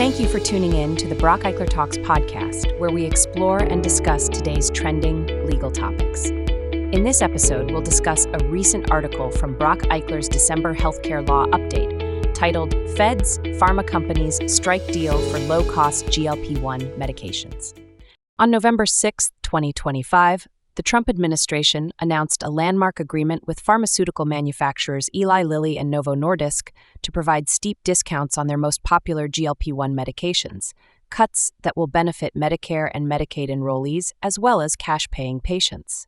Thank you for tuning in to the Brach Eichler Talks podcast, where we explore and discuss today's trending legal topics. In this episode, we'll discuss a recent article from Brach Eichler's December healthcare law update titled Feds, Pharma Companies Strike Deal for Low-Cost GLP-1 Medications. On November 6, 2025, the Trump administration announced a landmark agreement with pharmaceutical manufacturers Eli Lilly and Novo Nordisk to provide steep discounts on their most popular GLP-1 medications, cuts that will benefit Medicare and Medicaid enrollees as well as cash-paying patients.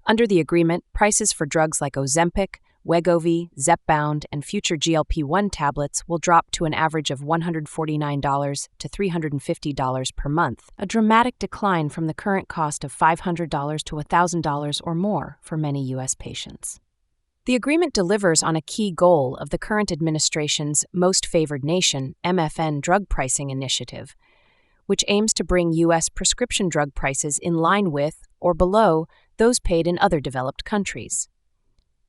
Under the agreement, prices for drugs like Ozempic, Wegovy, Zepbound, and future GLP-1 tablets will drop to an average of $149 to $350 per month, a dramatic decline from the current cost of $500 to $1,000 or more for many U.S. patients. The agreement delivers on a key goal of the current administration's Most Favored Nation (MFN) drug pricing initiative, which aims to bring U.S. prescription drug prices in line with, or below, those paid in other developed countries.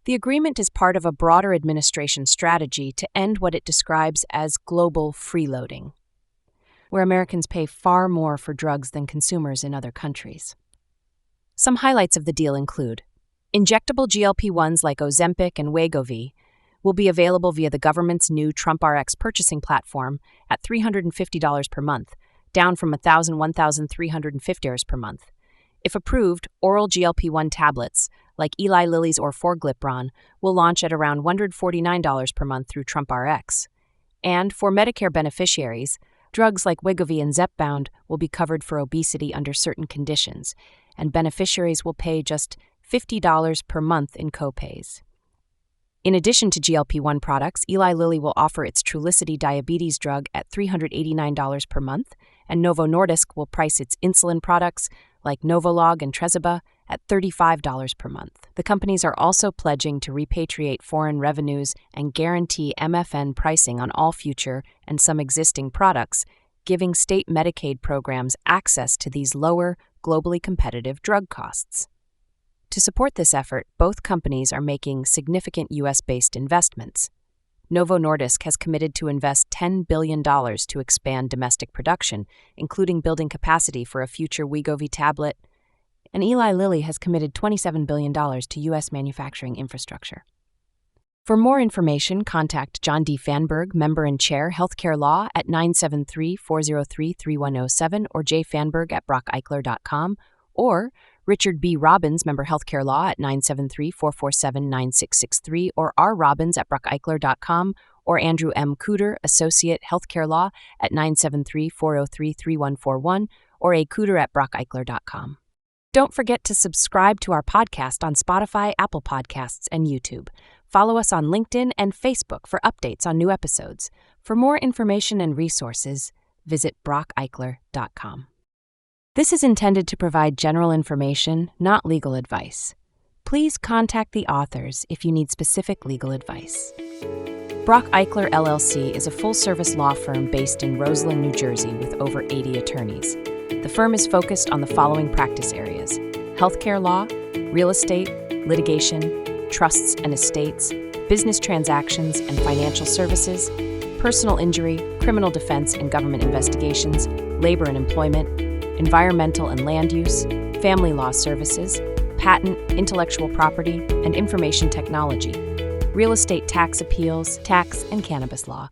The agreement is part of a broader administration strategy to end what it describes as global freeloading, where Americans pay far more for drugs than consumers in other countries. Some highlights of the deal include injectable GLP-1s like Ozempic and Wegovy will be available via the government's new TrumpRx purchasing platform at $350 per month, down from $1,350 per month. If approved, oral GLP-1 tablets, like Eli Lilly's orforglipron, will launch at around $149 per month through TrumpRx. And for Medicare beneficiaries, drugs like Wegovy and Zepbound will be covered for obesity under certain conditions, and beneficiaries will pay just $50 per month in copays. In addition to GLP-1 products, Eli Lilly will offer its Trulicity diabetes drug at $389 per month, and Novo Nordisk will price its insulin products like Novolog and Tresiba at $35 per month. The companies are also pledging to repatriate foreign revenues and guarantee MFN pricing on all future and some existing products, giving state Medicaid programs access to these lower, globally competitive drug costs. To support this effort, both companies are making significant U.S.-based investments. Novo Nordisk has committed to invest $10 billion to expand domestic production, including building capacity for a future Wegovy tablet, and Eli Lilly has committed $27 billion to U.S. manufacturing infrastructure. For more information, contact John D. Fanberg, Member and Chair, Healthcare Law at 973-403-3107 or jfanberg@bracheichler.com, or Richard B. Robbins, Member Healthcare Law at 973-447-9663 or rrobbins@bracheichler.com, or Andrew M. Cooter, Associate Healthcare Law at 973-403-3141 or acooter@bracheichler.com. Don't forget to subscribe to our podcast on Spotify, Apple Podcasts, and YouTube. Follow us on LinkedIn and Facebook for updates on new episodes. For more information and resources, visit bracheichler.com. This is intended to provide general information, not legal advice. Please contact the authors if you need specific legal advice. Brach Eichler LLC is a full-service law firm based in Roseland, New Jersey, with over 80 attorneys. The firm is focused on the following practice areas: healthcare law, real estate, litigation, trusts and estates, business transactions and financial services, personal injury, criminal defense and government investigations, labor and employment, environmental and land use, family law services, patent, intellectual property, and information technology, real estate tax appeals, tax and cannabis law.